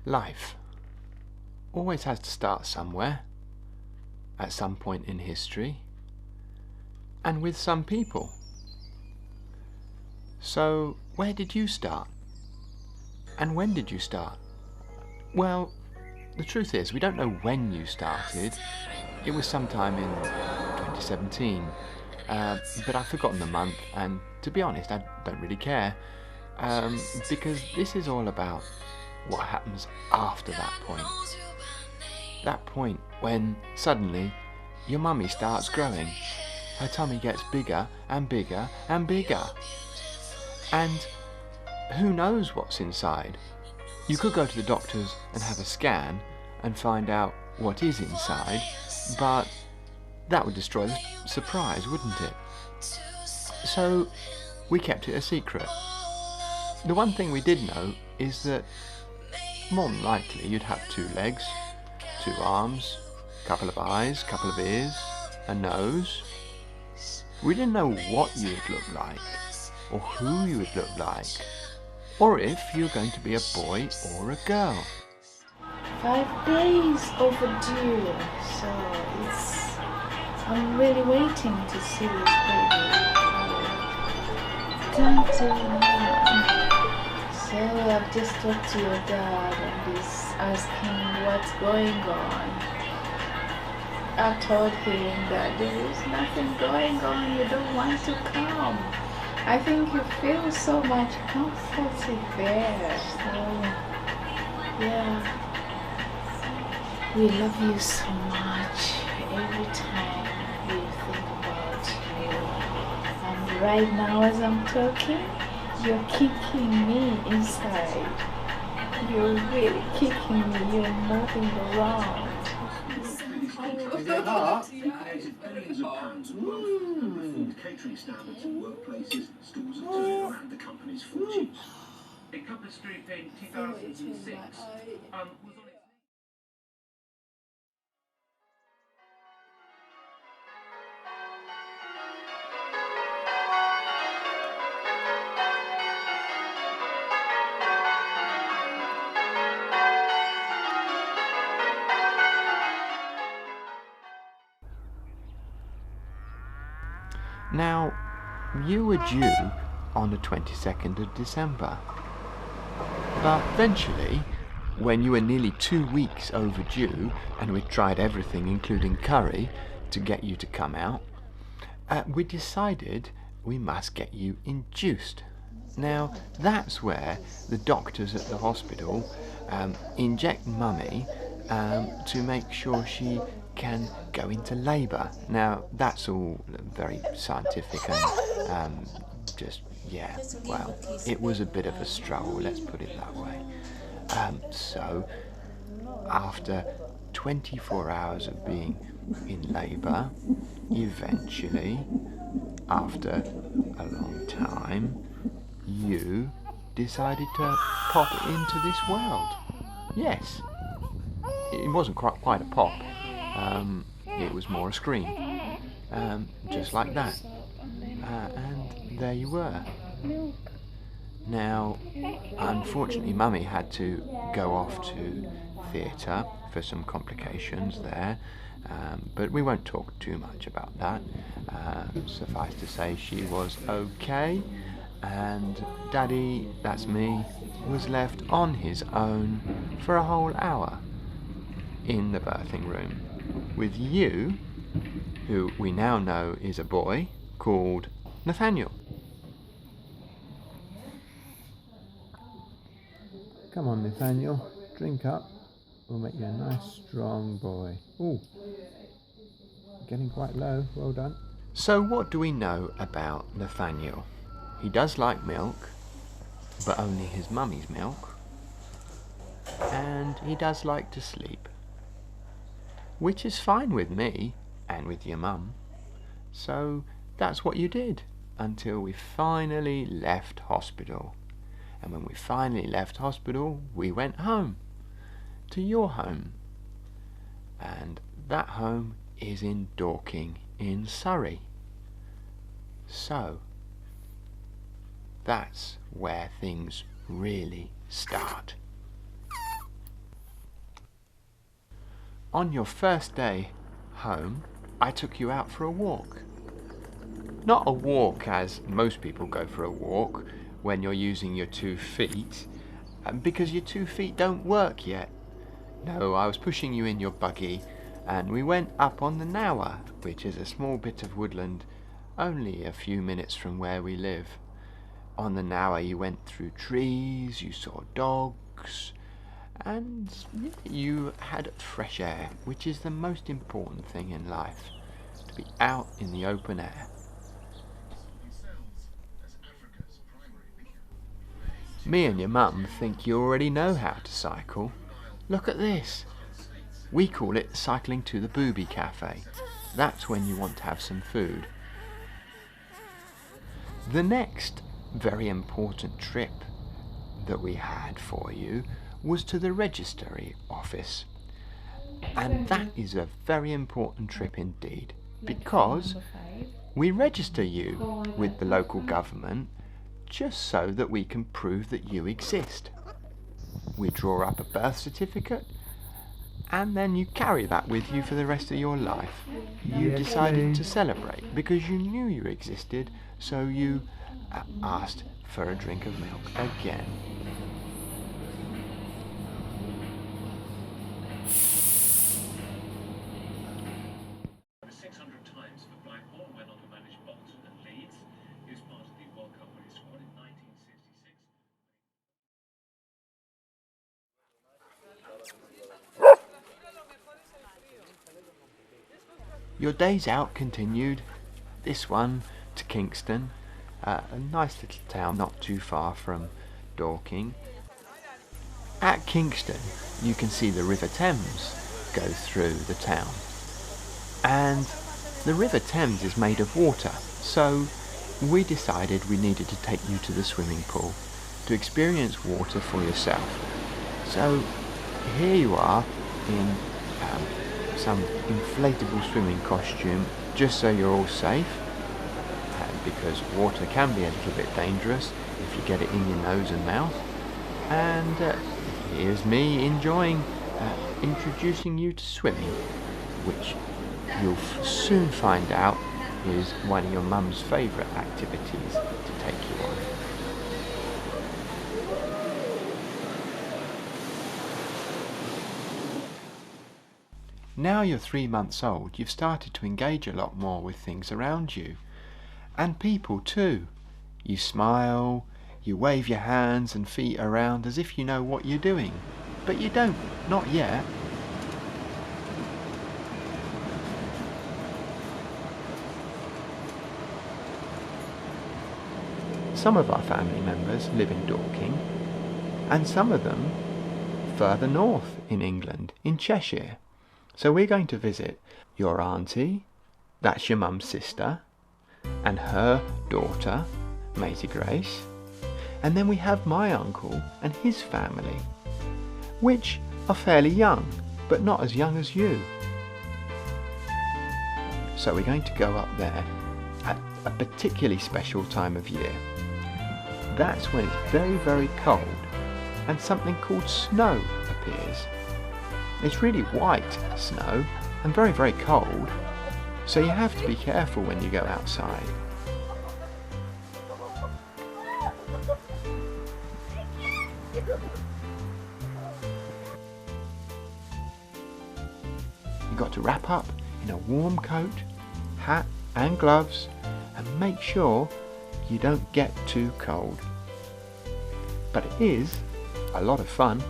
Life always has to start somewhere, at some point in history, and with some people. So, where did you start? And when did you start? Well, the truth is, we don't know when you started. It was sometime in 2017, but I've forgotten the month, and to be honest, I don't really care, because this is all about what happens after that point. That point when suddenly your mummy starts growing. Her tummy gets bigger and bigger and bigger. And who knows what's inside? You could go to the doctors and have a scan and find out what is inside, but that would destroy the surprise, wouldn't it? So we kept it a secret. The one thing we did know is that more than likely you'd have 2 legs, 2 arms, a couple of eyes, a couple of ears, a nose. We didn't know what you would look like, or who you would look like, or if you were going to be a boy or a girl. 5 days overdue, so I'm really waiting to see this baby. So I've just talked to your dad and he's asking what's going on. I told him that there is nothing going on, you don't want to come. I think you feel so much comfort there. So, yeah. We love you so much. Every time we think about you. And right now as I'm talking, you're kicking me inside. You're really kicking me. You're moving around. Is it hot? Billions of pounds worth of food catering standards in workplaces, stores and turning around the company's fortunes. A couple of Street in 2006 was on its... Now, you were due on the 22nd of December. But eventually, when you were nearly 2 weeks overdue, and we'd tried everything, including curry, to get you to come out, we decided we must get you induced. Now, that's where the doctors at the hospital inject mummy to make sure she can go into labour. Now, that's all very scientific and well, it was a bit of a struggle, let's put it that way. So, after 24 hours of being in labour, eventually, after a long time, you decided to pop into this world. Yes, it wasn't quite a pop. It was more a scream, just like that. And there you were. Now, unfortunately, Mummy had to go off to theatre for some complications there, but we won't talk too much about that. Suffice to say, she was okay, and Daddy, that's me, was left on his own for a whole hour in the birthing room with you, who we now know is a boy called Nathaniel. Come on, Nathaniel, drink up. We'll make you a nice strong boy. Ooh, getting quite low, well done. So what do we know about Nathaniel? He does like milk, but only his mummy's milk. And he does like to sleep, which is fine with me and with your mum. So that's what you did until we finally left hospital. And when we finally left hospital, we went home, to your home. And that home is in Dorking in Surrey. So, that's where things really start. on your first day home, I took you out for a walk. Not a walk as most people go for a walk when you're using your 2 feet, because your 2 feet don't work yet. No, I was pushing you in your buggy, and we went up on the Nower, which is a small bit of woodland only a few minutes from where we live. On the Nower you went through trees, you saw dogs, and you had fresh air, which is the most important thing in life, to be out in the open air. Me and your mum think you already know how to cycle. Look at this. We call it cycling to the booby cafe. That's when you want to have some food. The next very important trip that we had for you was to the registry office. And that is a very important trip indeed, because we register you with the local government just so that we can prove that you exist. We draw up a birth certificate, and then you carry that with you for the rest of your life. You decided to celebrate because you knew you existed, so you asked for a drink of milk again. Your days out continued, this one to Kingston, a nice little town not too far from Dorking. At Kingston you can see the River Thames go through the town, and the River Thames is made of water, so we decided we needed to take you to the swimming pool to experience water for yourself. So here you are in some inflatable swimming costume, just so you're all safe, because water can be a little bit dangerous if you get it in your nose and mouth. And here's me introducing you to swimming, which you'll soon find out is one of your mum's favourite activities to take you on. Now you're 3 months old, you've started to engage a lot more with things around you. And people too. You smile, you wave your hands and feet around as if you know what you're doing. But you don't, not yet. Some of our family members live in Dorking, and some of them further north in England, in Cheshire. So we're going to visit your auntie, that's your mum's sister, and her daughter, Maisie Grace. And then we have my uncle and his family, which are fairly young, but not as young as you. So we're going to go up there at a particularly special time of year. That's when it's very, very cold and something called snow appears. It's really white snow and very, very cold, so you have to be careful when you go outside. You've got to wrap up in a warm coat, hat and gloves, and make sure you don't get too cold. But it is a lot of fun.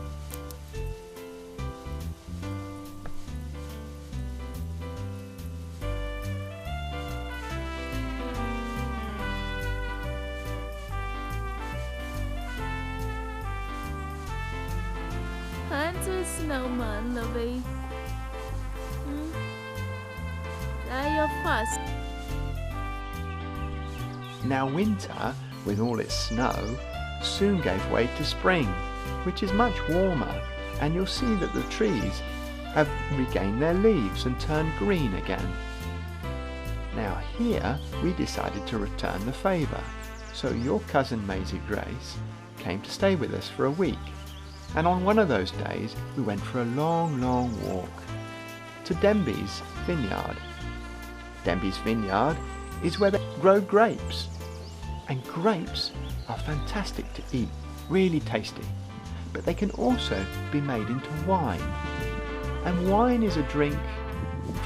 Aren't you a snowman, lovey? Now you're fast. Now winter, with all its snow, soon gave way to spring, which is much warmer, and you'll see that the trees have regained their leaves and turned green again. Now here we decided to return the favour, so your cousin Maisie Grace came to stay with us for a week, and on one of those days we went for a long, long walk. to Denby's vineyard. Denby's vineyard is where they grow grapes. And grapes are fantastic to eat, really tasty. But they can also be made into wine. And wine is a drink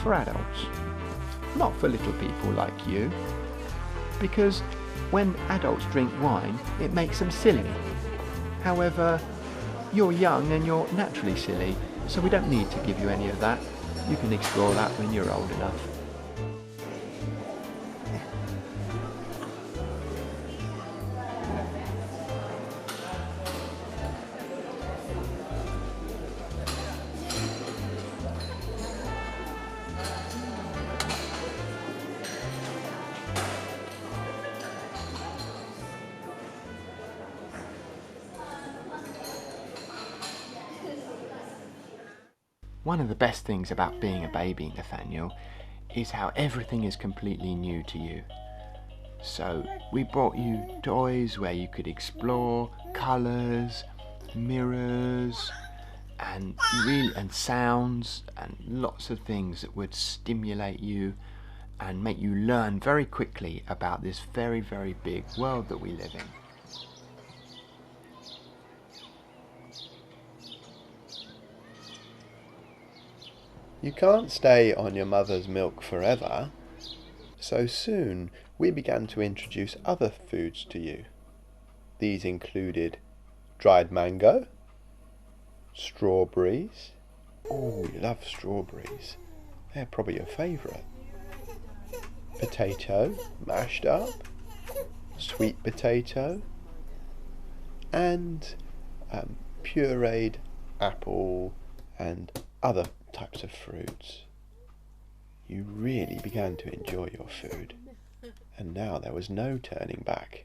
for adults, not for little people like you. Because when adults drink wine, it makes them silly. However, you're young and you're naturally silly, so we don't need to give you any of that. You can explore that when you're old enough. One of the best things about being a baby, Nathaniel, is how everything is completely new to you. So we brought you toys where you could explore colours, mirrors, and sounds, and lots of things that would stimulate you and make you learn very quickly about this very, very big world that we live in. You can't stay on your mother's milk forever, so soon we began to introduce other foods to you. These included dried mango, strawberries. Oh, you love strawberries. They're probably your favourite. Potato, mashed up, sweet potato, and pureed apple and other types of fruits. You really began to enjoy your food, and now there was no turning back.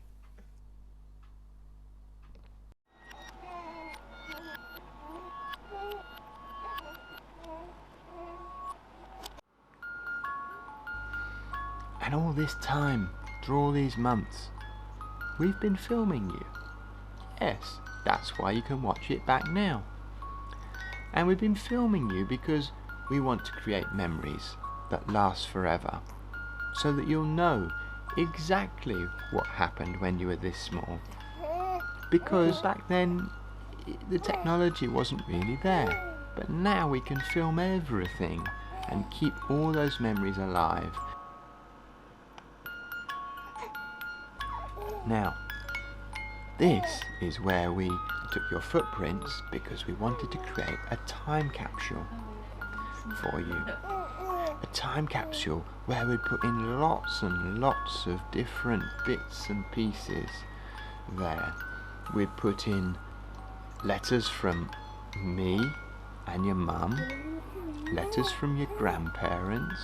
And all this time, through all these months, we've been filming you. Yes, that's why you can watch it back now. And we've been filming you because we want to create memories that last forever, so that you'll know exactly what happened when you were this small. Because back then, the technology wasn't really there. But now we can film everything and keep all those memories alive. Now, this is where we took your footprints because we wanted to create a time capsule for you. A time capsule where we put in lots and lots of different bits and pieces there. We'd put in letters from me and your mum, letters from your grandparents,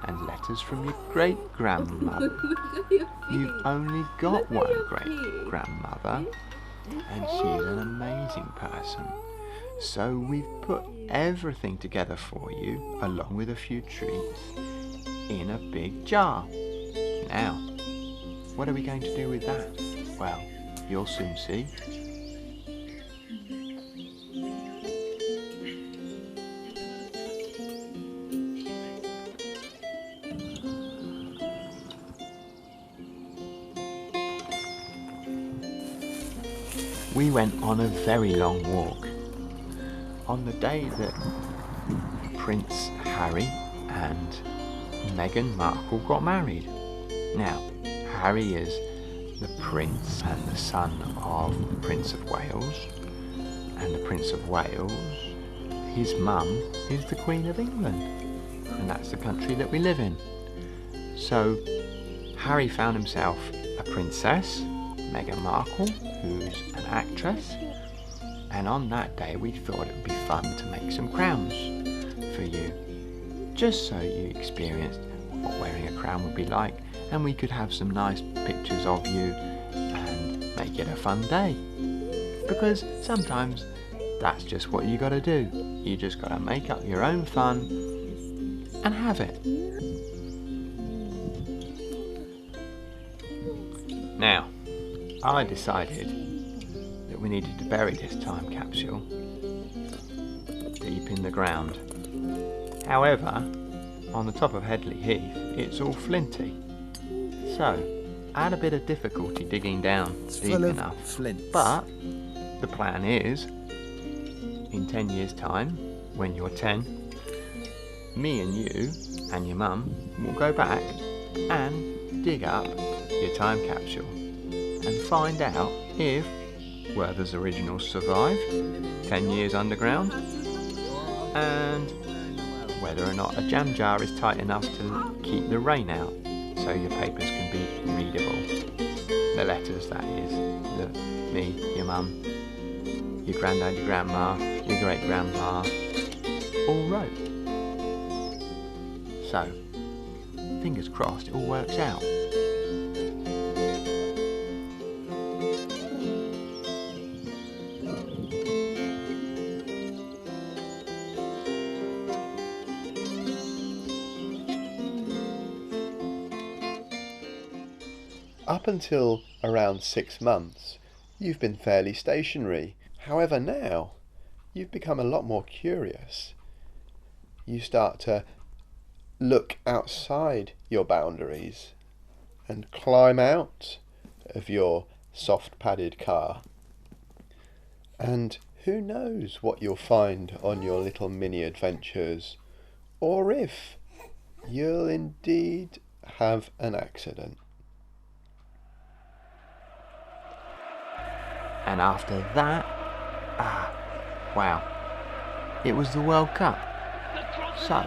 and letters from your great-grandmother. You've only got one great-grandmother, and she's an amazing person. So we've put everything together for you, along with a few treats, in a big jar. Now, what are we going to do with that? Well, you'll soon see. We went on a very long walk on the day that Prince Harry and Meghan Markle got married. Now, Harry is the prince and the son of the Prince of Wales, and the Prince of Wales, his mum, is the Queen of England, and that's the country that we live in. So Harry found himself a princess, Meghan Markle, who's an actress, and on that day we thought it would be fun to make some crowns for you, just so you experienced what wearing a crown would be like, and we could have some nice pictures of you and make it a fun day. Because sometimes that's just what you gotta do. You just gotta make up your own fun and have it. Now, I decided that we needed to bury this time capsule deep in the ground. However, on the top of Headley Heath, it's all flinty. So, I had a bit of difficulty digging down deep enough. But the plan is, in 10 years' time, when you're 10, me and you and your mum will go back and dig up your time capsule and find out if Werther's originals survive 10 years underground, and whether or not a jam jar is tight enough to keep the rain out so your papers can be readable. The letters, that is, that me, your mum, your granddad, your grandma, your great-grandma all wrote. So, fingers crossed it all works out. Up until around 6 months, you've been fairly stationary. However, now, you've become a lot more curious. You start to look outside your boundaries and climb out of your soft padded car. And who knows what you'll find on your little mini adventures, or if you'll indeed have an accident. And after that, wow, it was the World Cup. So,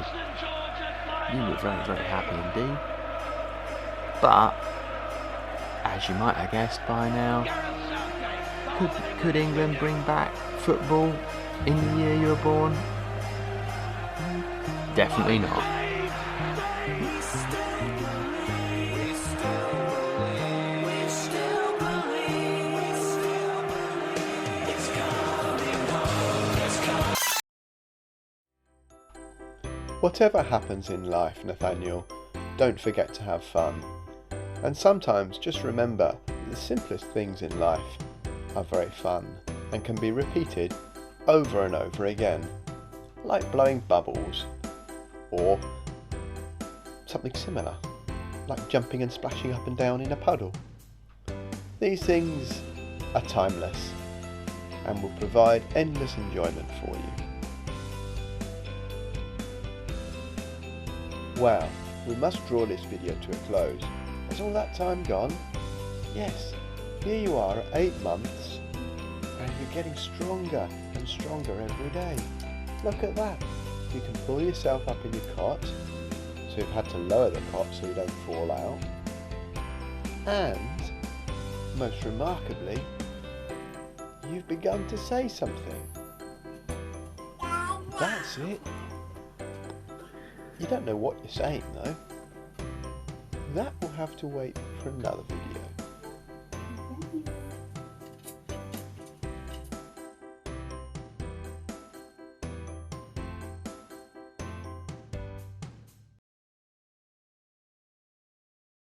you were very, very happy indeed. But, as you might have guessed by now, could England bring back football in the year you were born? Definitely not. Whatever happens in life, Nathaniel, don't forget to have fun. And sometimes just remember that the simplest things in life are very fun and can be repeated over and over again, like blowing bubbles, or something similar, like jumping and splashing up and down in a puddle. These things are timeless and will provide endless enjoyment for you. Wow, we must draw this video to a close. Has all that time gone? Yes, here you are at 8 months and you're getting stronger and stronger every day. Look at that. You can pull yourself up in your cot, so you've had to lower the cot so you don't fall out. And, most remarkably, you've begun to say something. That's it. You don't know what you're saying though. That will have to wait for another video.